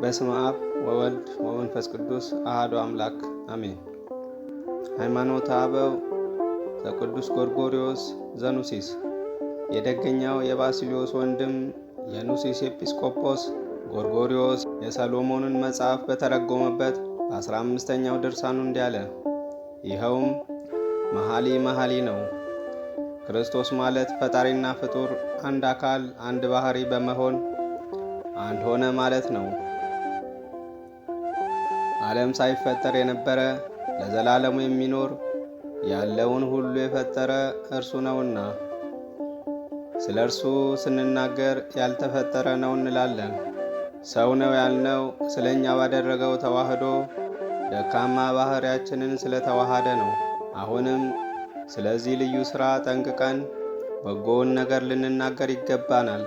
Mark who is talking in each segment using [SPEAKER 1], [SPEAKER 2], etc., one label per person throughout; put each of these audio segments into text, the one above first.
[SPEAKER 1] በስመ አብ ወወልድ ወመንፈስ ቅዱስ አሐዱ አምላክ አሜን። ሃይማኖተ አበው ዘቅዱስ ጎርጎርዮስ ዘኑሲስ። የደገኛው የባስልዮስ ወንድም የኑሲስ ኤጲስቆጶስ ጎርጎርዮስ የሰሎሞንን መጽሐፍ በተረጎመበት በ15ኛው ድርሳኑ እንዲህ አለ። ይኸውም መኃልይ ነው። ክርስቶስ ማለት ፈጣሪና ፍጡር አንድ አካል አንድ ባህሪ በመሆን አንድ ሆነ ማለት ነው። ዓለም ሳይፈጠር የነበረ ለዘላለሙ የሚኖር ያለውን ሁሉ የፈጠረ እርሱ ነውና ስለ እርሱ ስንናገር ያልተፈጠረ ነው እንላለን። ሰው ነው ያልነው ስለኛ ባደረገው ተዋህዶ ደካማ ባህሪያችንን ስለተዋሃደ ነው። አሁንም ስለዚህ ልዩ ሥራ ጠንቅቀን በጎውን ነገር ልንናገር ይገባናል።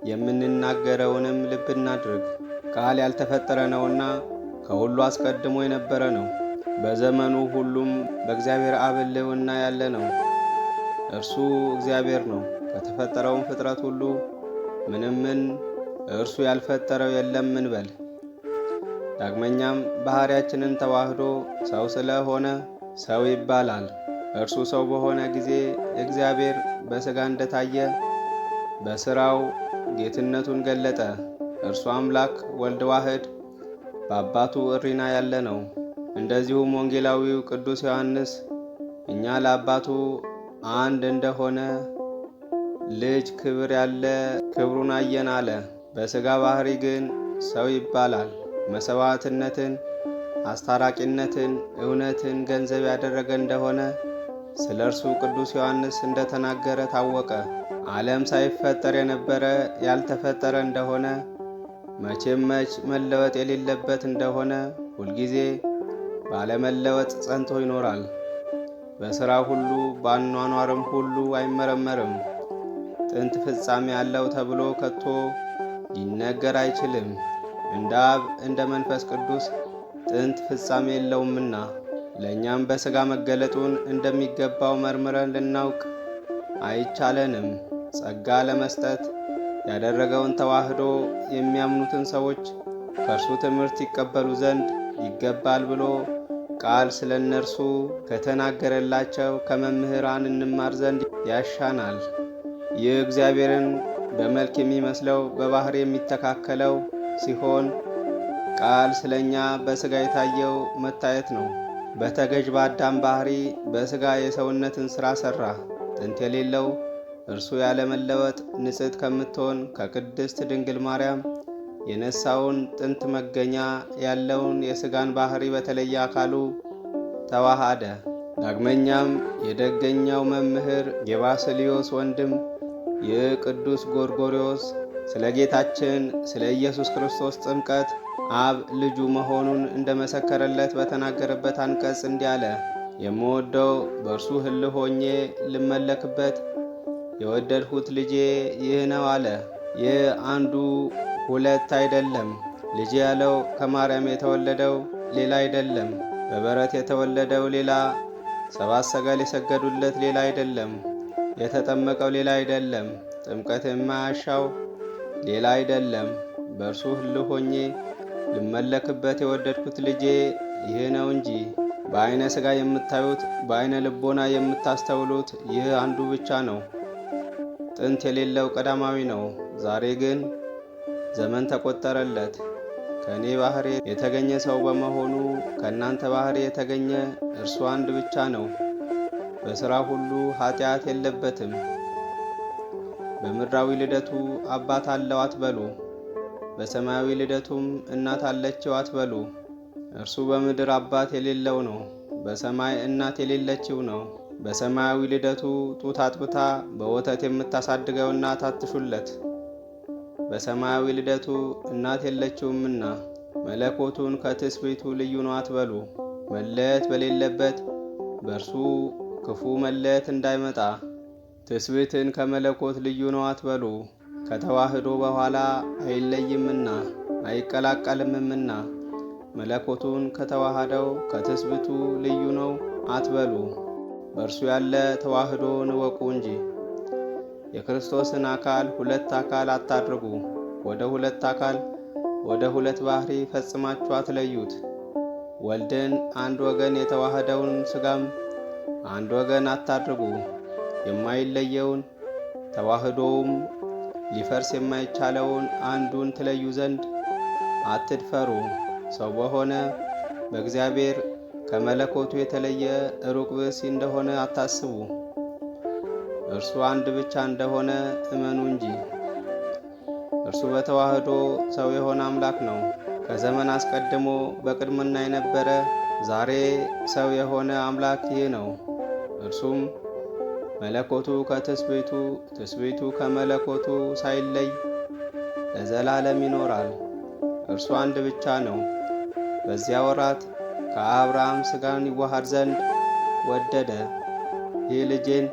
[SPEAKER 1] የምንናገረውንም ልብ እናድርግ። ቃል ያልተፈጠረ ነውና ከሁሉ አስቀድሞ የነበረ ነው። በዘመኑ ሁሉም በእግዚአብሔር አብ ሕልውና ያለ ነው። እርሱ እግዚአብሔር ነው። ከተፈጠረውም ፍጥረት ሁሉ ምንምን እርሱ ያልፈጠረው የለም እንበል። ዳግመኛም ባህሪያችንን ተዋህዶ ሰው ስለሆነ ሰው ይባላል። እርሱ ሰው በሆነ ጊዜ እግዚአብሔር በሥጋ እንደታየ በሥራው ጌትነቱን ገለጠ። እርሱ አምላክ ወልድ ዋህድ በአባቱ እሪና ያለ ነው። እንደዚሁም ወንጌላዊው ቅዱስ ዮሐንስ እኛ ለአባቱ አንድ እንደሆነ ልጅ ክብር ያለ ክብሩን አየን አለ። በሥጋ ባህሪ ግን ሰው ይባላል። መሥዋዕትነትን፣ አስታራቂነትን፣ እውነትን ገንዘብ ያደረገ እንደሆነ ስለ እርሱ ቅዱስ ዮሐንስ እንደተናገረ ታወቀ። ዓለም ሳይፈጠር የነበረ ያልተፈጠረ እንደሆነ መቼም መለወጥ የሌለበት እንደሆነ ሁልጊዜ ባለመለወጥ ጸንቶ ይኖራል። በሥራ ሁሉ በአኗኗርም ሁሉ አይመረመርም። ጥንት ፍጻሜ ያለው ተብሎ ከቶ ሊነገር አይችልም። እንደ አብ እንደ መንፈስ ቅዱስ ጥንት ፍጻሜ የለውምና ለእኛም በሥጋ መገለጡን እንደሚገባው መርምረን ልናውቅ አይቻለንም። ጸጋ ለመስጠት ያደረገውን ተዋህዶ የሚያምኑትን ሰዎች ከእርሱ ትምህርት ይቀበሉ ዘንድ ይገባል ብሎ ቃል ስለ እነርሱ ከተናገረላቸው ከመምህራን እንማር ዘንድ ያሻናል። ይህ እግዚአብሔርን በመልክ የሚመስለው በባህሪ የሚተካከለው ሲሆን ቃል ስለ እኛ በሥጋ የታየው መታየት ነው። በተገዥ በአዳም ባህሪ በሥጋ የሰውነትን ሥራ ሠራ። ጥንት የሌለው እርሱ ያለመለወጥ ንጽሕት ከምትሆን ከቅድስት ድንግል ማርያም የነሳውን ጥንት መገኛ ያለውን የሥጋን ባህሪ በተለየ አካሉ ተዋሃደ። ዳግመኛም የደገኛው መምህር የባስልዮስ ወንድም የቅዱስ ጎርጎርዮስ ስለ ጌታችን ስለ ኢየሱስ ክርስቶስ ጥምቀት አብ ልጁ መሆኑን እንደመሰከረለት በተናገረበት አንቀጽ እንዲህ አለ። የምወደው በእርሱ ሕልው ሆኜ ልመለክበት የወደድሁት ልጄ ይህ ነው አለ። ይህ አንዱ ሁለት አይደለም። ልጄ ያለው ከማርያም የተወለደው ሌላ አይደለም። በበረት የተወለደው ሌላ፣ ሰባት ሰገል የሰገዱለት ሌላ አይደለም። የተጠመቀው ሌላ አይደለም። ጥምቀት የማያሻው ሌላ አይደለም። በእርሱ ሕልው ሆኜ ልመለክበት የወደድኩት ልጄ ይህ ነው እንጂ። በዐይነ ሥጋ የምታዩት በዐይነ ልቦና የምታስተውሉት ይህ አንዱ ብቻ ነው። ጥንት የሌለው ቀዳማዊ ነው። ዛሬ ግን ዘመን ተቆጠረለት። ከእኔ ባሕሪ የተገኘ ሰው በመሆኑ ከእናንተ ባሕሪ የተገኘ እርሱ አንድ ብቻ ነው። በሥራ ሁሉ ኀጢአት የለበትም። በምድራዊ ልደቱ አባት አለው አትበሉ፣ በሰማያዊ ልደቱም እናት አለችው አትበሉ። እርሱ በምድር አባት የሌለው ነው፣ በሰማይ እናት የሌለችው ነው። በሰማያዊ ልደቱ ጡት አጥብታ በወተት የምታሳድገው እናት አትሹለት። በሰማያዊ ልደቱ እናት የለችውምና መለኮቱን ከትስብእቱ ልዩ ነው አትበሉ። መለየት በሌለበት በእርሱ ክፉ መለየት እንዳይመጣ ትስብእትን ከመለኮት ልዩ ነው አትበሉ። ከተዋህዶ በኋላ አይለይምና አይቀላቀልምምና መለኮቱን ከተዋሃደው ከትስብእቱ ልዩ ነው አትበሉ። በእርሱ ያለ ተዋህዶን እወቁ እንጂ። የክርስቶስን አካል ሁለት አካል አታድርጉ። ወደ ሁለት አካል ወደ ሁለት ባህሪ ፈጽማችሁ አትለዩት። ወልድን አንድ ወገን የተዋህደውን ሥጋም አንድ ወገን አታድርጉ። የማይለየውን ተዋህዶውም ሊፈርስ የማይቻለውን አንዱን ትለዩ ዘንድ አትድፈሩ። ሰው በሆነ በእግዚአብሔር ከመለኮቱ የተለየ ሩቅ ብእሲ እንደሆነ አታስቡ። እርሱ አንድ ብቻ እንደሆነ እመኑ እንጂ። እርሱ በተዋህዶ ሰው የሆነ አምላክ ነው። ከዘመን አስቀድሞ በቅድምና የነበረ ዛሬ ሰው የሆነ አምላክ ይህ ነው። እርሱም መለኮቱ ከትስብእቱ ትስብእቱ ከመለኮቱ ሳይለይ ለዘላለም ይኖራል። እርሱ አንድ ብቻ ነው። በዚያ ወራት ከአብርሃም ሥጋን ይዋሃድ ዘንድ ወደደ። ይህ ልጄን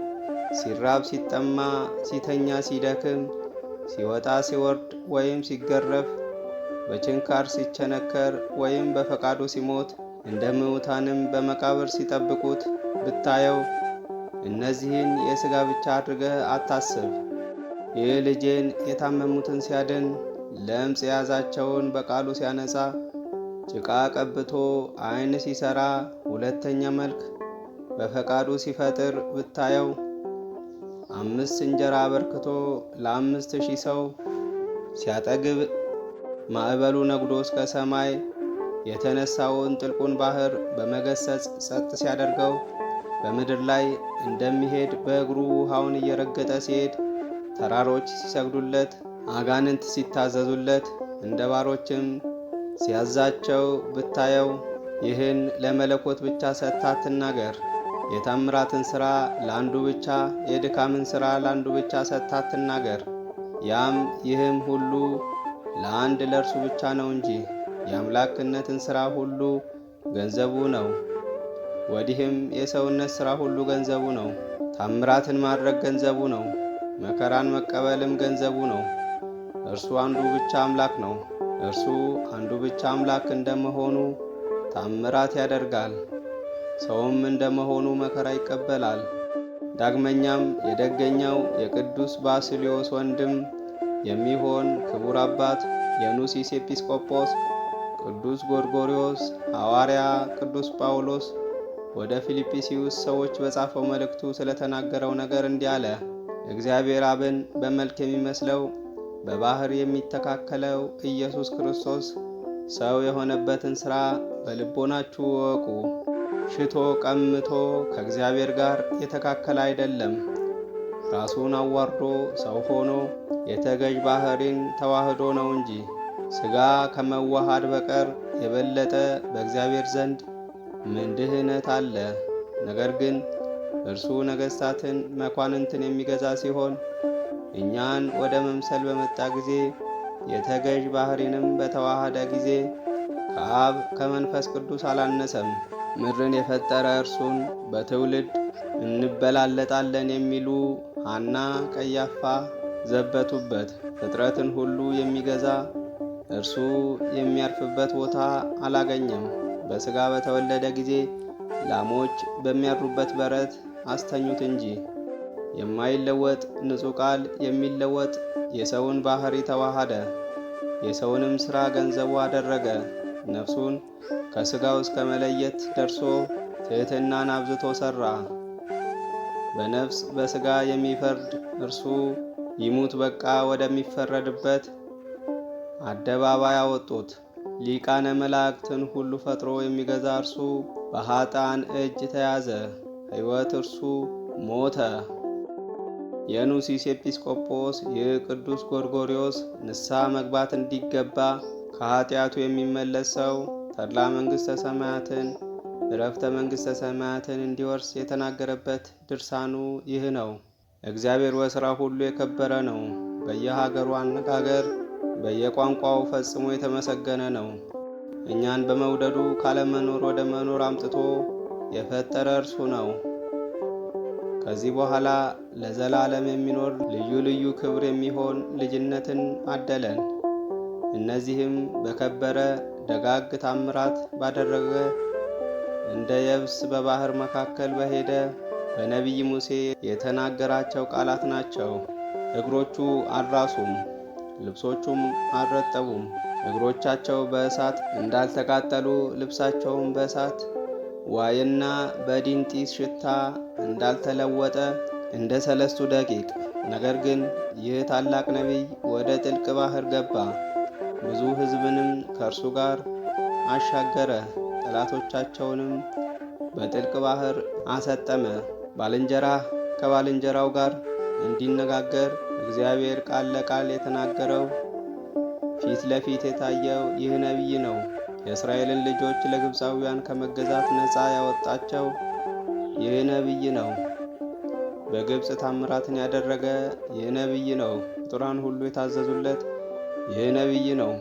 [SPEAKER 1] ሲራብ ሲጠማ፣ ሲተኛ ሲደክም፣ ሲወጣ ሲወርድ ወይም ሲገረፍ፣ በችንካር ሲቸነከር ወይም በፈቃዱ ሲሞት፣ እንደ ምውታንም በመቃብር ሲጠብቁት ብታየው እነዚህን የሥጋ ብቻ አድርገህ አታስብ። ይህ ልጄን የታመሙትን ሲያድን፣ ለምጽ የያዛቸውን በቃሉ ሲያነጻ፣ ጭቃ ቀብቶ ዓይን ሲሰራ፣ ሁለተኛ መልክ በፈቃዱ ሲፈጥር ብታየው 5 እንጀራ አበርክቶ ለ5000 ሰው ሲያጠግብ፣ ማዕበሉ ነግዶ እስከ ሰማይ የተነሳውን ጥልቁን ባህር በመገሰጽ ጸጥ ሲያደርገው፣ በምድር ላይ እንደሚሄድ በእግሩ ውሃውን እየረገጠ ሲሄድ፣ ተራሮች ሲሰግዱለት፣ አጋንንት ሲታዘዙለት፣ እንደ ባሮችም ሲያዛቸው ብታየው፣ ይህን ለመለኮት ብቻ ሰጥተህ አትናገር። የታምራትን ሥራ ለአንዱ ብቻ፣ የድካምን ሥራ ለአንዱ ብቻ ሰጥተህ አትናገር። ያም ይህም ሁሉ ለአንድ ለእርሱ ብቻ ነው እንጂ የአምላክነትን ሥራ ሁሉ ገንዘቡ ነው። ወዲህም የሰውነት ሥራ ሁሉ ገንዘቡ ነው። ታምራትን ማድረግ ገንዘቡ ነው። መከራን መቀበልም ገንዘቡ ነው። እርሱ አንዱ ብቻ አምላክ ነው። እርሱ አንዱ ብቻ አምላክ እንደመሆኑ ታምራት ያደርጋል። ሰውም እንደመሆኑ መከራ ይቀበላል። ዳግመኛም የደገኛው የቅዱስ ባስልዮስ ወንድም የሚሆን ክቡር አባት የኑሲስ ኤጲስቆጶስ ቅዱስ ጎርጎርዮስ ሐዋርያ ቅዱስ ጳውሎስ ወደ ፊልጵስዩስ ሰዎች በጻፈው መልእክቱ ስለተናገረው ነገር እንዲህ አለ። እግዚአብሔር አብን በመልክ የሚመስለው በባህር የሚተካከለው ኢየሱስ ክርስቶስ ሰው የሆነበትን ሥራ በልቦናችሁ እወቁ። ሽቶ ቀምቶ ከእግዚአብሔር ጋር የተካከለ አይደለም። ራሱን አዋርዶ ሰው ሆኖ የተገዥ ባህሪን ተዋህዶ ነው እንጂ። ሥጋ ከመዋሃድ በቀር የበለጠ በእግዚአብሔር ዘንድ ምን ድህነት አለ? ነገር ግን እርሱ ነገሥታትን መኳንንትን የሚገዛ ሲሆን እኛን ወደ መምሰል በመጣ ጊዜ የተገዥ ባህሪንም በተዋሃደ ጊዜ ከአብ ከመንፈስ ቅዱስ አላነሰም። ምድርን የፈጠረ እርሱን በትውልድ እንበላለጣለን የሚሉ ሐና፣ ቀያፋ ዘበቱበት። ፍጥረትን ሁሉ የሚገዛ እርሱ የሚያርፍበት ቦታ አላገኘም። በሥጋ በተወለደ ጊዜ ላሞች በሚያድሩበት በረት አስተኙት እንጂ። የማይለወጥ ንጹሕ ቃል የሚለወጥ የሰውን ባህሪ ተዋሃደ። የሰውንም ሥራ ገንዘቡ አደረገ። ነፍሱን ከሥጋው እስከ መለየት ደርሶ ትሕትናን አብዝቶ ሠራ። በነፍስ በሥጋ የሚፈርድ እርሱ ይሙት በቃ ወደሚፈረድበት አደባባይ አወጡት። ሊቃነ መላእክትን ሁሉ ፈጥሮ የሚገዛ እርሱ በኃጥአን እጅ ተያዘ። ሕይወት እርሱ ሞተ። የኑሲስ ኤጲስቆጶስ ይህ ቅዱስ ጎርጎርዮስ ንስሐ መግባት እንዲገባ ከኀጢአቱ የሚመለስ ሰው ተድላ መንግሥተ ሰማያትን ዕረፍተ መንግሥተ ሰማያትን እንዲወርስ የተናገረበት ድርሳኑ ይህ ነው። እግዚአብሔር በሥራ ሁሉ የከበረ ነው። በየሀገሩ አነጋገር በየቋንቋው ፈጽሞ የተመሰገነ ነው። እኛን በመውደዱ ካለመኖር ወደ መኖር አምጥቶ የፈጠረ እርሱ ነው። ከዚህ በኋላ ለዘላለም የሚኖር ልዩ ልዩ ክብር የሚሆን ልጅነትን አደለን። እነዚህም በከበረ ደጋግ ታምራት ባደረገ እንደ የብስ በባህር መካከል በሄደ በነቢይ ሙሴ የተናገራቸው ቃላት ናቸው። እግሮቹ አልራሱም፣ ልብሶቹም አልረጠቡም። እግሮቻቸው በእሳት እንዳልተቃጠሉ ልብሳቸውም በእሳት ዋይና በዲን ጢስ ሽታ እንዳልተለወጠ እንደ 3 ደቂቅ። ነገር ግን ይህ ታላቅ ነቢይ ወደ ጥልቅ ባህር ገባ፣ ብዙ ሕዝብንም ከእርሱ ጋር አሻገረ፣ ጠላቶቻቸውንም በጥልቅ ባህር አሰጠመ። ባልንጀራህ ከባልንጀራው ጋር እንዲነጋገር እግዚአብሔር ቃል ለቃል የተናገረው ፊት ለፊት የታየው ይህ ነቢይ ነው። የእስራኤልን ልጆች ለግብፃውያን ከመገዛት ነፃ ያወጣቸው ይህ ነቢይ ነው። በግብፅ ታምራትን ያደረገ ይህ ነቢይ ነው። ፍጡራን ሁሉ የታዘዙለት ይህ ነቢይ ነው።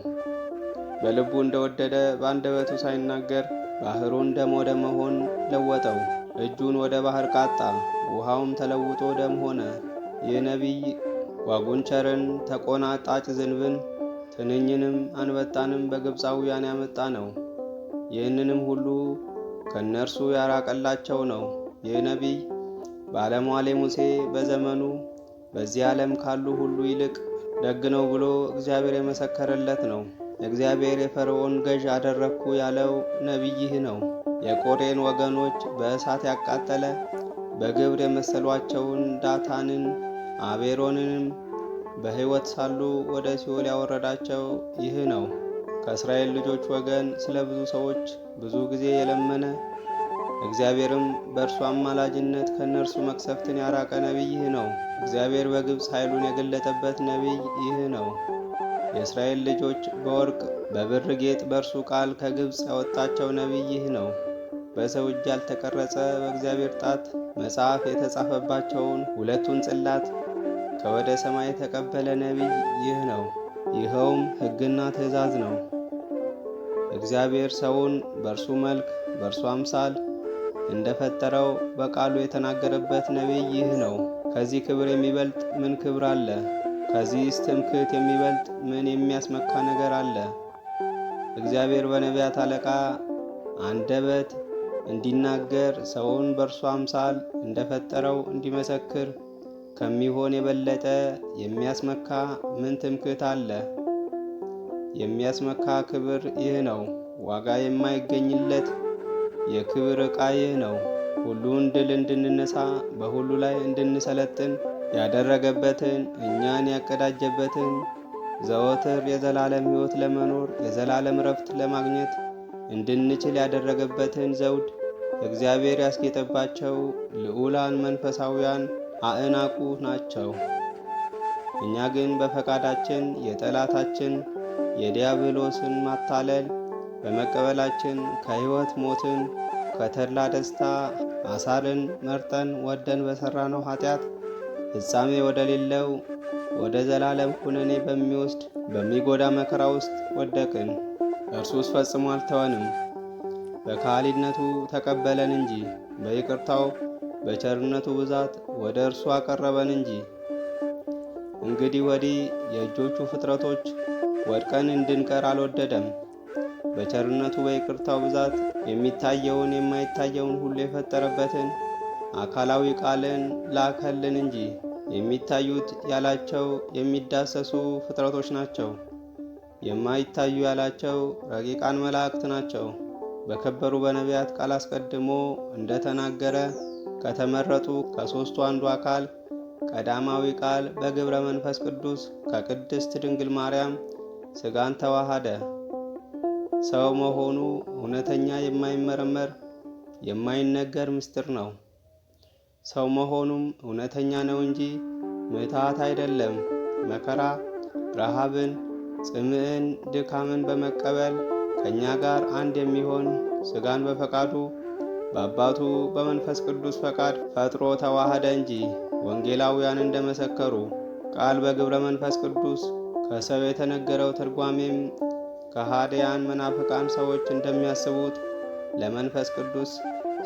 [SPEAKER 1] በልቡ እንደወደደ በአንደበቱ ሳይናገር ባህሩን ደም ወደ መሆን ለወጠው። እጁን ወደ ባህር ቃጣ፣ ውሃውም ተለውጦ ደም ሆነ። ይህ ነቢይ ጓጉንቸርን፣ ተቆናጣጭ ዝንብን፣ ትንኝንም አንበጣንም በግብፃውያን ያመጣ ነው። ይህንንም ሁሉ ከእነርሱ ያራቀላቸው ነው። ይህ ነቢይ ባለሟሌ ሙሴ በዘመኑ በዚህ ዓለም ካሉ ሁሉ ይልቅ ደግ ነው ብሎ እግዚአብሔር የመሰከረለት ነው። እግዚአብሔር የፈርዖን ገዥ አደረግኩ ያለው ነቢይ ይህ ነው። የቆሬን ወገኖች በእሳት ያቃጠለ፣ በግብር የመሰሏቸውን ዳታንን አቤሮንንም በሕይወት ሳሉ ወደ ሲኦል ያወረዳቸው ይህ ነው። ከእስራኤል ልጆች ወገን ስለ ብዙ ሰዎች ብዙ ጊዜ የለመነ፣ እግዚአብሔርም በእርሱ አማላጅነት ከእነርሱ መቅሰፍትን ያራቀ ነቢይ ይህ ነው። እግዚአብሔር በግብፅ ኃይሉን የገለጠበት ነቢይ ይህ ነው። የእስራኤል ልጆች በወርቅ በብር ጌጥ በእርሱ ቃል ከግብፅ ያወጣቸው ነቢይ ይህ ነው። በሰው እጅ ያልተቀረጸ በእግዚአብሔር ጣት መጽሐፍ የተጻፈባቸውን 2ቱን ጽላት ከወደ ሰማይ የተቀበለ ነቢይ ይህ ነው። ይኸውም ሕግና ትእዛዝ ነው። እግዚአብሔር ሰውን በእርሱ መልክ በእርሱ አምሳል እንደፈጠረው በቃሉ የተናገረበት ነቢይ ይህ ነው። ከዚህ ክብር የሚበልጥ ምን ክብር አለ? ከዚህስ ትምክህት የሚበልጥ ምን የሚያስመካ ነገር አለ? እግዚአብሔር በነቢያት አለቃ አንደበት እንዲናገር ሰውን በእርሱ አምሳል እንደፈጠረው እንዲመሰክር ከሚሆን የበለጠ የሚያስመካ ምን ትምክህት አለ? የሚያስመካ ክብር ይህ ነው። ዋጋ የማይገኝለት የክብር ዕቃ ይህ ነው። ሁሉን ድል እንድንነሳ በሁሉ ላይ እንድንሰለጥን ያደረገበትን እኛን ያቀዳጀበትን ዘወትር የዘላለም ሕይወት ለመኖር የዘላለም ረፍት ለማግኘት እንድንችል ያደረገበትን ዘውድ እግዚአብሔር ያስጌጠባቸው ልዑላን መንፈሳውያን አእናቁ ናቸው። እኛ ግን በፈቃዳችን የጠላታችን የዲያብሎስን ማታለል በመቀበላችን ከሕይወት ሞትን ከተድላ ደስታ አሳርን መርጠን ወደን በሠራነው ኃጢአት ፍጻሜ ወደሌለው ወደ ዘላለም ኩነኔ በሚወስድ በሚጎዳ መከራ ውስጥ ወደቅን። እርሱስ ፈጽሞ አልተወንም፣ በካህሊነቱ ተቀበለን እንጂ በይቅርታው በቸርነቱ ብዛት ወደ እርሱ አቀረበን እንጂ። እንግዲህ ወዲህ የእጆቹ ፍጥረቶች ወድቀን እንድንቀር አልወደደም። በቸርነቱ በይቅርታው ብዛት የሚታየውን የማይታየውን ሁሉ የፈጠረበትን አካላዊ ቃልን ላከልን እንጂ። የሚታዩት ያላቸው የሚዳሰሱ ፍጥረቶች ናቸው። የማይታዩ ያላቸው ረቂቃን መላእክት ናቸው። በከበሩ በነቢያት ቃል አስቀድሞ እንደተናገረ ከተመረጡ ከሦስቱ አንዱ አካል ቀዳማዊ ቃል በግብረ መንፈስ ቅዱስ ከቅድስት ድንግል ማርያም ሥጋን ተዋሃደ። ሰው መሆኑ እውነተኛ የማይመረመር የማይነገር ምስጢር ነው። ሰው መሆኑም እውነተኛ ነው እንጂ ምትሃት አይደለም። መከራ፣ ረሃብን፣ ጽምዕን፣ ድካምን በመቀበል ከእኛ ጋር አንድ የሚሆን ሥጋን በፈቃዱ በአባቱ በመንፈስ ቅዱስ ፈቃድ ፈጥሮ ተዋሃደ እንጂ። ወንጌላውያን እንደመሰከሩ ቃል በግብረ መንፈስ ቅዱስ ከሰው የተነገረው ትርጓሜም ከሃዲያን መናፍቃን ሰዎች እንደሚያስቡት ለመንፈስ ቅዱስ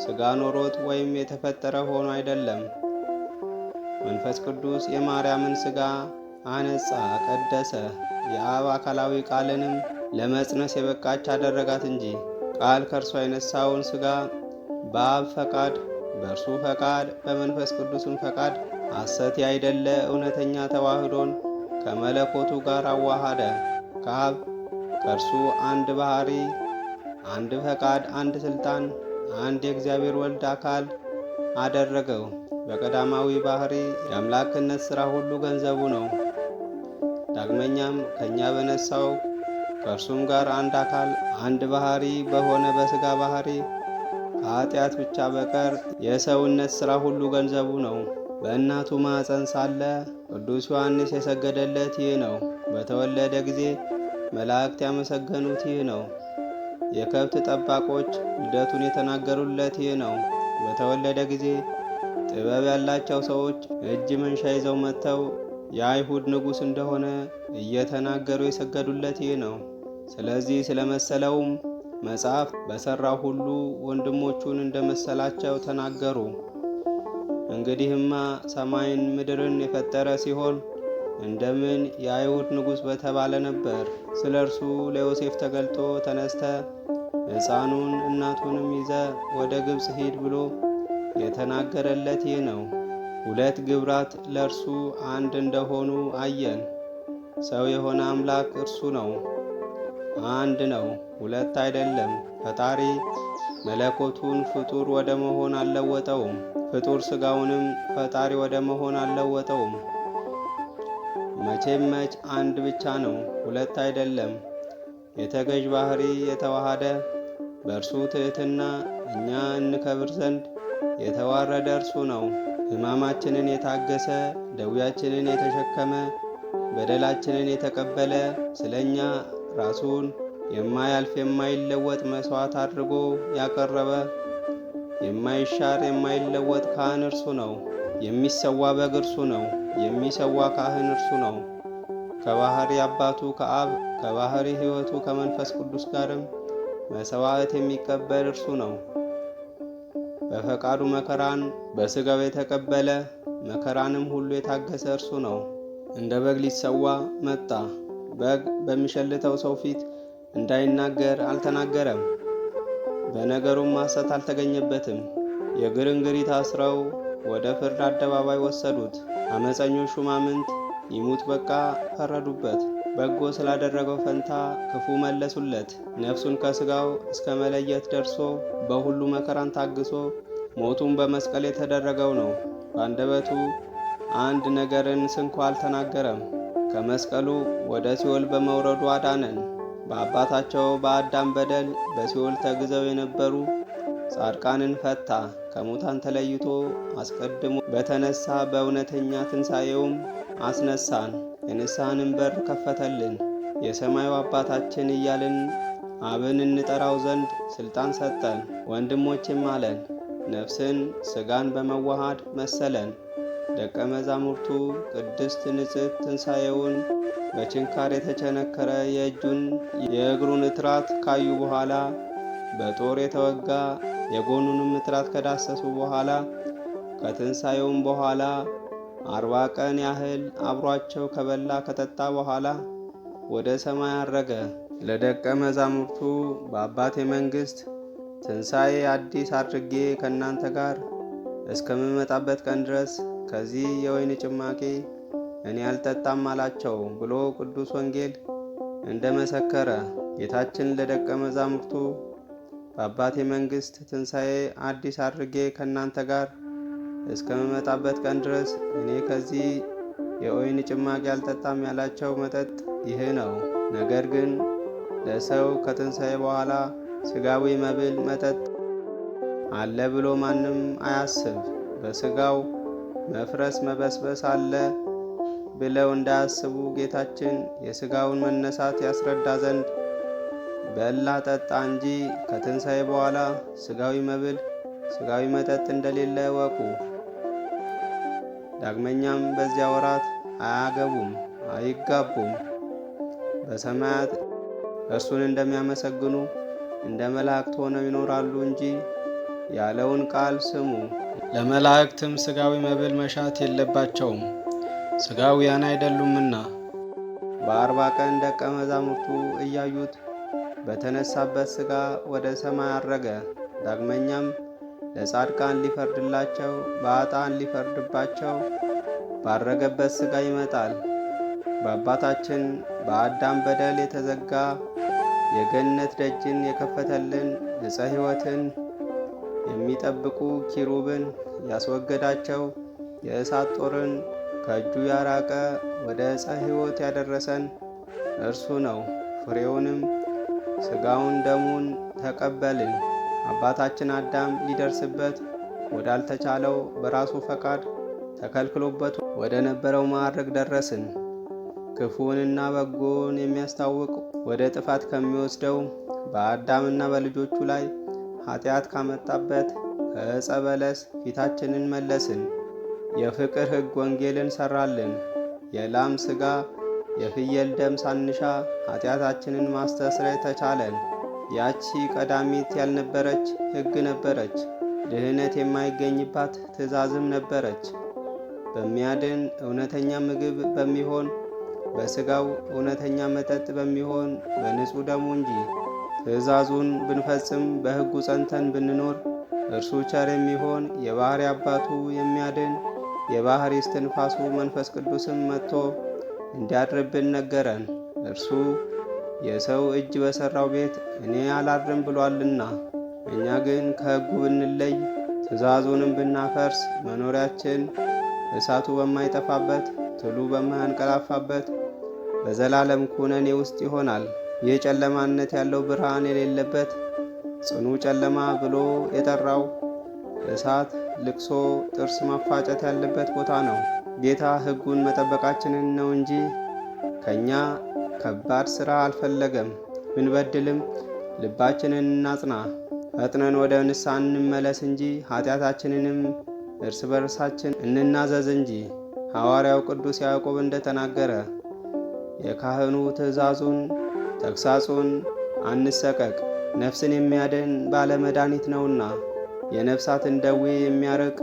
[SPEAKER 1] ሥጋ ኖሮት ወይም የተፈጠረ ሆኖ አይደለም። መንፈስ ቅዱስ የማርያምን ሥጋ አነጻ፣ ቀደሰ። የአብ አካላዊ ቃልንም ለመጽነስ የበቃች አደረጋት እንጂ። ቃል ከእርሷ የነሳውን ሥጋ በአብ ፈቃድ በእርሱ ፈቃድ በመንፈስ ቅዱስም ፈቃድ ሐሰት ያይደለ እውነተኛ ተዋህዶን ከመለኮቱ ጋር አዋሃደ። ከአብ ከእርሱ አንድ ባህሪ፣ አንድ ፈቃድ፣ አንድ ስልጣን፣ አንድ የእግዚአብሔር ወልድ አካል አደረገው። በቀዳማዊ ባህሪ የአምላክነት ሥራ ሁሉ ገንዘቡ ነው። ዳግመኛም ከእኛ በነሳው ከእርሱም ጋር አንድ አካል አንድ ባህሪ በሆነ በሥጋ ባህሪ ከኃጢአት ብቻ በቀር የሰውነት ሥራ ሁሉ ገንዘቡ ነው። በእናቱ ማኅፀን ሳለ ቅዱስ ዮሐንስ የሰገደለት ይህ ነው። በተወለደ ጊዜ መላእክት ያመሰገኑት ይህ ነው። የከብት ጠባቆች ልደቱን የተናገሩለት ይህ ነው። በተወለደ ጊዜ ጥበብ ያላቸው ሰዎች እጅ መንሻ ይዘው መጥተው የአይሁድ ንጉሥ እንደሆነ እየተናገሩ የሰገዱለት ይህ ነው። ስለዚህ ስለመሰለውም መጽሐፍ በሠራው ሁሉ ወንድሞቹን እንደመሰላቸው ተናገሩ። እንግዲህማ ሰማይን ምድርን የፈጠረ ሲሆን እንደምን የአይሁድ ንጉሥ በተባለ ነበር። ስለ እርሱ ለዮሴፍ ተገልጦ ተነስተ ሕፃኑን እናቱንም ይዘ ወደ ግብፅ ሂድ ብሎ የተናገረለት ይህ ነው። ሁለት ግብራት ለእርሱ አንድ እንደሆኑ አየን። ሰው የሆነ አምላክ እርሱ ነው፣ አንድ ነው፣ ሁለት አይደለም። ፈጣሪ መለኮቱን ፍጡር ወደ መሆን አልለወጠውም፣ ፍጡር ሥጋውንም ፈጣሪ ወደ መሆን አልለወጠውም። መቼም መች አንድ ብቻ ነው፣ ሁለት አይደለም። የተገዥ ባህሪ የተዋሃደ በእርሱ ትሕትና እኛ እንከብር ዘንድ የተዋረደ እርሱ ነው። ሕማማችንን የታገሰ ደዌያችንን የተሸከመ በደላችንን የተቀበለ ስለ እኛ ራሱን የማያልፍ የማይለወጥ መሥዋዕት አድርጎ ያቀረበ የማይሻር የማይለወጥ ካህን እርሱ ነው። የሚሰዋ በግ እርሱ ነው። የሚሰዋ ካህን እርሱ ነው። ከባሕሪ አባቱ ከአብ ከባሕሪ ሕይወቱ ከመንፈስ ቅዱስ ጋርም መሥዋዕት የሚቀበል እርሱ ነው። በፈቃዱ መከራን በሥጋው የተቀበለ መከራንም ሁሉ የታገሰ እርሱ ነው። እንደ በግ ሊሰዋ መጣ። በግ በሚሸልተው ሰው ፊት እንዳይናገር አልተናገረም፣ በነገሩም ሐሰት አልተገኘበትም። የግርንግሪት አስረው ወደ ፍርድ አደባባይ ወሰዱት። አመፀኞች ሹማምንት ይሙት በቃ ፈረዱበት። በጎ ስላደረገው ፈንታ ክፉ መለሱለት። ነፍሱን ከሥጋው እስከ መለየት ደርሶ በሁሉ መከራን ታግሶ ሞቱን በመስቀል የተደረገው ነው። በአንደበቱ አንድ ነገርን ስንኳ አልተናገረም። ከመስቀሉ ወደ ሲኦል በመውረዱ አዳነን። በአባታቸው በአዳም በደል በሲኦል ተግዘው የነበሩ ጻድቃንን ፈታ። ከሙታን ተለይቶ አስቀድሞ በተነሳ በእውነተኛ ትንሣኤውም አስነሳን። የንስሐንም በር ከፈተልን። የሰማዩ አባታችን እያልን አብን እንጠራው ዘንድ ሥልጣን ሰጠን። ወንድሞችም አለን፣ ነፍስን ሥጋን በመዋሃድ መሰለን። ደቀ መዛሙርቱ ቅድስት ንጽሕት ትንሣኤውን በችንካር የተቸነከረ የእጁን የእግሩን እትራት ካዩ በኋላ በጦር የተወጋ የጎኑንም እትራት ከዳሰሱ በኋላ ከትንሣኤውም በኋላ 40 ቀን ያህል አብሯቸው ከበላ ከጠጣ በኋላ ወደ ሰማይ አረገ። ለደቀ መዛሙርቱ በአባቴ መንግሥት ትንሣኤ አዲስ አድርጌ ከእናንተ ጋር እስከምመጣበት ቀን ድረስ ከዚህ የወይን ጭማቂ እኔ አልጠጣም አላቸው ብሎ ቅዱስ ወንጌል እንደ መሰከረ ጌታችን ለደቀ መዛሙርቱ በአባቴ መንግሥት ትንሣኤ አዲስ አድርጌ ከእናንተ ጋር እስከምመጣበት ቀን ድረስ እኔ ከዚህ የወይን ጭማቂ አልጠጣም ያላቸው መጠጥ ይህ ነው። ነገር ግን ለሰው ከትንሣኤ በኋላ ሥጋዊ መብል መጠጥ አለ ብሎ ማንም አያስብ። በሥጋው መፍረስ መበስበስ አለ ብለው እንዳያስቡ ጌታችን የሥጋውን መነሳት ያስረዳ ዘንድ በላ ጠጣ እንጂ ከትንሣኤ በኋላ ሥጋዊ መብል ሥጋዊ መጠጥ እንደሌለ እወቁ። ዳግመኛም በዚያ ወራት አያገቡም አይጋቡም። በሰማያት እርሱን እንደሚያመሰግኑ እንደ መላእክት ሆነው ይኖራሉ እንጂ ያለውን ቃል ስሙ። ለመላእክትም ሥጋዊ መብል መሻት የለባቸውም፣ ሥጋውያን አይደሉምና። በ40 ቀን ደቀ መዛሙርቱ እያዩት በተነሳበት ሥጋ ወደ ሰማይ አረገ። ዳግመኛም ለጻድቃን ሊፈርድላቸው በኃጥአን ሊፈርድባቸው ባረገበት ሥጋ ይመጣል። በአባታችን በአዳም በደል የተዘጋ የገነት ደጅን የከፈተልን ዕፀ ሕይወትን የሚጠብቁ ኪሩብን ያስወገዳቸው የእሳት ጦርን ከእጁ ያራቀ ወደ ዕፀ ሕይወት ያደረሰን እርሱ ነው። ፍሬውንም ሥጋውን ደሙን ተቀበልን። አባታችን አዳም ሊደርስበት ወዳልተቻለው በራሱ ፈቃድ ተከልክሎበት ወደ ነበረው ማዕረግ ደረስን። ክፉንና በጎን የሚያስታውቅ ወደ ጥፋት ከሚወስደው በአዳምና በልጆቹ ላይ ኃጢአት ካመጣበት ከዕፀ በለስ ፊታችንን መለስን። የፍቅር ሕግ ወንጌልን ሰራልን። የላም ሥጋ የፍየል ደም ሳንሻ ኃጢአታችንን ማስተስረይ ተቻለን። ያቺ ቀዳሚት ያልነበረች ሕግ ነበረች። ድህነት የማይገኝባት ትእዛዝም ነበረች። በሚያድን እውነተኛ ምግብ በሚሆን በሥጋው እውነተኛ መጠጥ በሚሆን በንጹሕ ደሙ እንጂ። ትእዛዙን ብንፈጽም በሕጉ ጸንተን ብንኖር እርሱ ቸር የሚሆን የባሕሪ አባቱ የሚያድን የባሕሪ እስትንፋሱ መንፈስ ቅዱስም መጥቶ እንዲያድርብን ነገረን። እርሱ የሰው እጅ በሠራው ቤት እኔ አላድርም ብሏልና። እኛ ግን ከሕጉ ብንለይ ትእዛዙንም ብናፈርስ መኖሪያችን እሳቱ በማይጠፋበት ትሉ በማያንቀላፋበት በዘላለም ኩነኔ ውስጥ ይሆናል። ይህ ጨለማነት ያለው ብርሃን የሌለበት ጽኑ ጨለማ ብሎ የጠራው እሳት፣ ልቅሶ፣ ጥርስ ማፋጨት ያለበት ቦታ ነው። ጌታ ሕጉን መጠበቃችንን ነው እንጂ ከእኛ ከባድ ሥራ አልፈለገም። ብንበድልም ልባችንን እናጽና፣ ፈጥነን ወደ ንስሐ እንመለስ እንጂ ኃጢአታችንንም እርስ በርሳችን እንናዘዝ እንጂ። ሐዋርያው ቅዱስ ያዕቆብ እንደተናገረ የካህኑ ትእዛዙን ተግሳጹን አንሰቀቅ፣ ነፍስን የሚያድን ባለመድኃኒት ነውና። የነፍሳትን ደዌ የሚያርቅ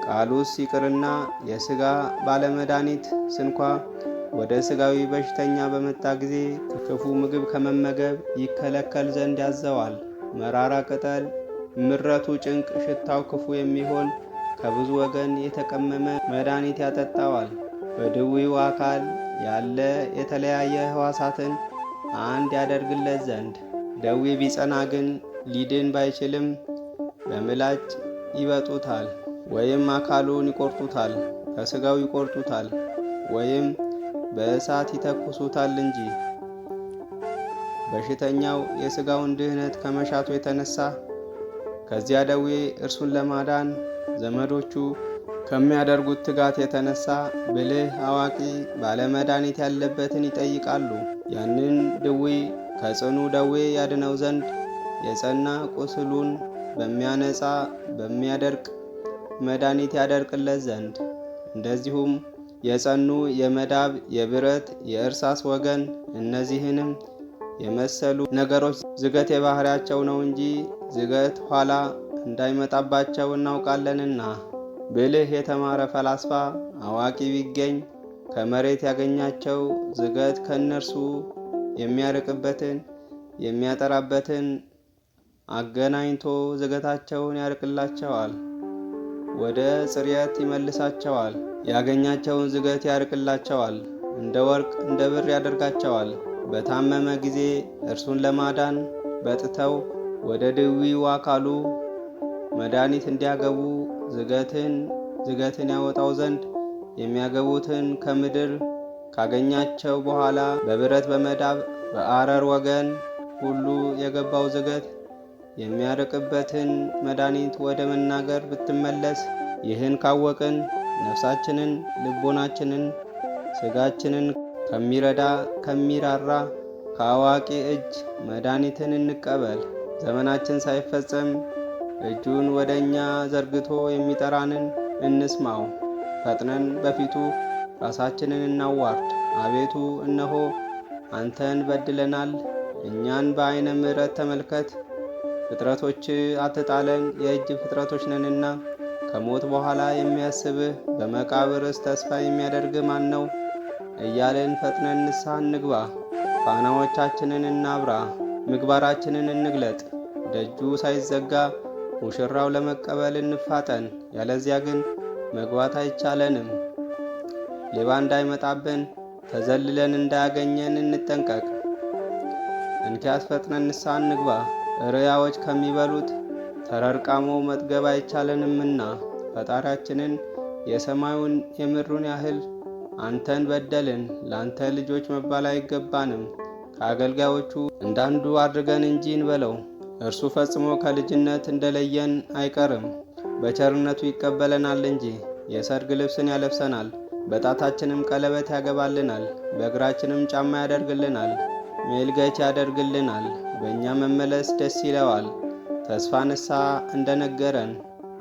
[SPEAKER 1] ቃሉስ ይቅርና የሥጋ ባለመድኃኒት ስንኳ ወደ ሥጋዊ በሽተኛ በመጣ ጊዜ ክፉ ምግብ ከመመገብ ይከለከል ዘንድ ያዘዋል። መራራ ቅጠል ምረቱ ጭንቅ፣ ሽታው ክፉ የሚሆን ከብዙ ወገን የተቀመመ መድኃኒት ያጠጣዋል። በድዊው አካል ያለ የተለያየ ሕዋሳትን አንድ ያደርግለት ዘንድ። ደዌ ቢጸና ግን ሊድን ባይችልም በምላጭ ይበጡታል፣ ወይም አካሉን ይቆርጡታል፣ ከሥጋው ይቆርጡታል፣ ወይም በእሳት ይተኩሱታል እንጂ። በሽተኛው የሥጋውን ድህነት ከመሻቱ የተነሳ ከዚያ ደዌ እርሱን ለማዳን ዘመዶቹ ከሚያደርጉት ትጋት የተነሳ ብልህ አዋቂ ባለመድኃኒት ያለበትን ይጠይቃሉ። ያንን ድዌ ከጽኑ ደዌ ያድነው ዘንድ የጸና ቁስሉን በሚያነጻ በሚያደርቅ መድኃኒት ያደርቅለት ዘንድ። እንደዚሁም የጸኑ የመዳብ የብረት የእርሳስ ወገን እነዚህንም የመሰሉ ነገሮች ዝገት የባሕሪያቸው ነው እንጂ ዝገት ኋላ እንዳይመጣባቸው እናውቃለንና። ብልህ የተማረ ፈላስፋ አዋቂ ቢገኝ ከመሬት ያገኛቸው ዝገት ከእነርሱ የሚያርቅበትን የሚያጠራበትን አገናኝቶ ዝገታቸውን ያርቅላቸዋል፣ ወደ ጽርየት ይመልሳቸዋል። ያገኛቸውን ዝገት ያርቅላቸዋል፣ እንደ ወርቅ እንደ ብር ያደርጋቸዋል። በታመመ ጊዜ እርሱን ለማዳን በጥተው ወደ ድዊው አካሉ መድኃኒት እንዲያገቡ ዝገትን ያወጣው ዘንድ የሚያገቡትን ከምድር ካገኛቸው በኋላ በብረት በመዳብ በአረር ወገን ሁሉ የገባው ዝገት የሚያርቅበትን መድኃኒት ወደ መናገር ብትመለስ፣ ይህን ካወቅን ነፍሳችንን፣ ልቦናችንን፣ ሥጋችንን ከሚረዳ ከሚራራ ከአዋቂ እጅ መድኃኒትን እንቀበል። ዘመናችን ሳይፈጸም እጁን ወደ እኛ ዘርግቶ የሚጠራንን እንስማው። ፈጥነን በፊቱ ራሳችንን እናዋርድ። አቤቱ እነሆ አንተን በድለናል፣ እኛን በዐይነ ምሕረት ተመልከት። ፍጥረቶች አትጣለን፣ የእጅ ፍጥረቶች ነንና። ከሞት በኋላ የሚያስብህ በመቃብርስ ተስፋ የሚያደርግ ማን ነው? እያልን ፈጥነን ንስሐ እንግባ። ፋናዎቻችንን እናብራ፣ ምግባራችንን እንግለጥ። ደጁ ሳይዘጋ ሙሽራው ለመቀበል እንፋጠን፣ ያለዚያ ግን መግባት አይቻለንም። ሌባ እንዳይመጣብን ተዘልለን እንዳያገኘን እንጠንቀቅ። እንኪያስ ፈጥነን ንስሐ እንግባ። እርያዎች ከሚበሉት ተረርቃሞ መጥገብ አይቻለንምና ፈጣሪያችንን የሰማዩን የምድሩን ያህል አንተን በደልን፣ ለአንተ ልጆች መባል አይገባንም። ከአገልጋዮቹ እንዳንዱ አድርገን እንጂ እንበለው። እርሱ ፈጽሞ ከልጅነት እንደለየን አይቀርም፣ በቸርነቱ ይቀበለናል እንጂ። የሰርግ ልብስን ያለብሰናል፣ በጣታችንም ቀለበት ያገባልናል፣ በእግራችንም ጫማ ያደርግልናል፣ ሜልገች ያደርግልናል። በእኛ መመለስ ደስ ይለዋል። ተስፋ ንስሐ እንደነገረን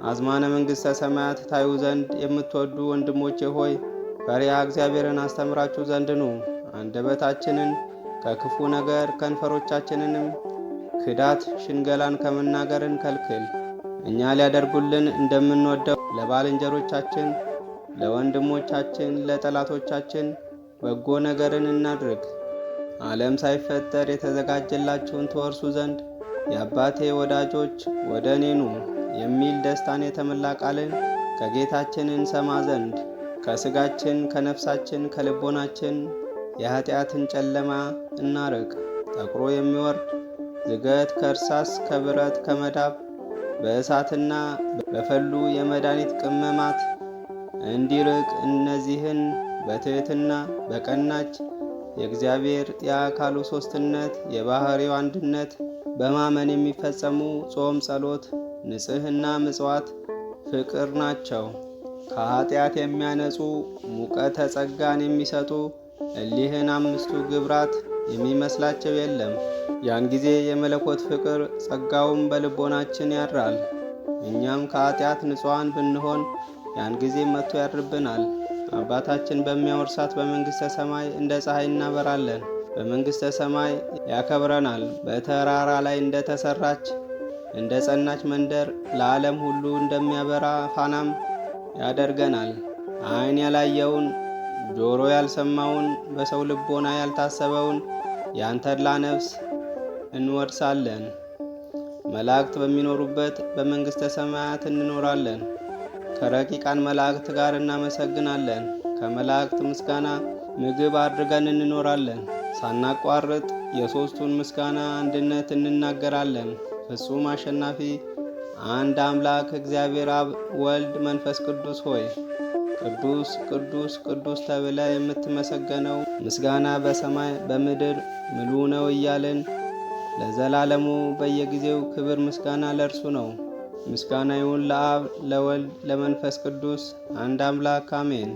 [SPEAKER 1] አዝማነ መንግሥተ ሰማያት ታዩ ዘንድ የምትወዱ ወንድሞቼ ሆይ ፈሪሃ እግዚአብሔርን አስተምራችሁ ዘንድ ኑ። አንደበታችንን ከክፉ ነገር ከንፈሮቻችንንም ክዳት ሽንገላን ከመናገርን ከልክል። እኛ ሊያደርጉልን እንደምንወደው ለባልንጀሮቻችን፣ ለወንድሞቻችን፣ ለጠላቶቻችን በጎ ነገርን እናድርግ። ዓለም ሳይፈጠር የተዘጋጀላችሁን ትወርሱ ዘንድ የአባቴ ወዳጆች ወደ እኔ ኑ የሚል ደስታን የተመላ ቃልን ከጌታችን እንሰማ ዘንድ ከሥጋችን፣ ከነፍሳችን፣ ከልቦናችን የኀጢአትን ጨለማ እናርቅ። ጠቁሮ የሚወርድ ዝገት ከእርሳስ ከብረት ከመዳብ በእሳትና በፈሉ የመድኃኒት ቅመማት እንዲርቅ እነዚህን በትሕትና በቀናች የእግዚአብሔር የአካሉ ሦስትነት የባሕሪው አንድነት በማመን የሚፈጸሙ ጾም፣ ጸሎት፣ ንጽሕና፣ ምጽዋት፣ ፍቅር ናቸው። ከኀጢአት የሚያነጹ ሙቀተ ጸጋን የሚሰጡ እሊህን አምስቱ ግብራት የሚመስላቸው የለም። ያን ጊዜ የመለኮት ፍቅር ጸጋውም በልቦናችን ያድራል። እኛም ከኀጢአት ንጹሐን ብንሆን ያን ጊዜ መጥቶ ያድርብናል። አባታችን በሚያወርሳት በመንግሥተ ሰማይ እንደ ፀሐይ እናበራለን። በመንግሥተ ሰማይ ያከብረናል። በተራራ ላይ እንደ ተሰራች እንደ ጸናች መንደር ለዓለም ሁሉ እንደሚያበራ ፋናም ያደርገናል። ዓይን ያላየውን ጆሮ ያልሰማውን በሰው ልቦና ያልታሰበውን ያን ተድላ ነፍስ እንወርሳለን። መላእክት በሚኖሩበት በመንግሥተ ሰማያት እንኖራለን። ከረቂቃን መላእክት ጋር እናመሰግናለን። ከመላእክት ምስጋና ምግብ አድርገን እንኖራለን። ሳናቋርጥ የሦስቱን ምስጋና አንድነት እንናገራለን። ፍጹም አሸናፊ አንድ አምላክ እግዚአብሔር አብ፣ ወልድ፣ መንፈስ ቅዱስ ሆይ ቅዱስ ቅዱስ ቅዱስ ተብለ የምትመሰገነው ምስጋና በሰማይ በምድር ምሉ ነው እያልን ለዘላለሙ በየጊዜው ክብር ምስጋና ለእርሱ ነው። ምስጋና ይሁን ለአብ፣ ለወልድ፣ ለመንፈስ ቅዱስ አንድ አምላክ አሜን።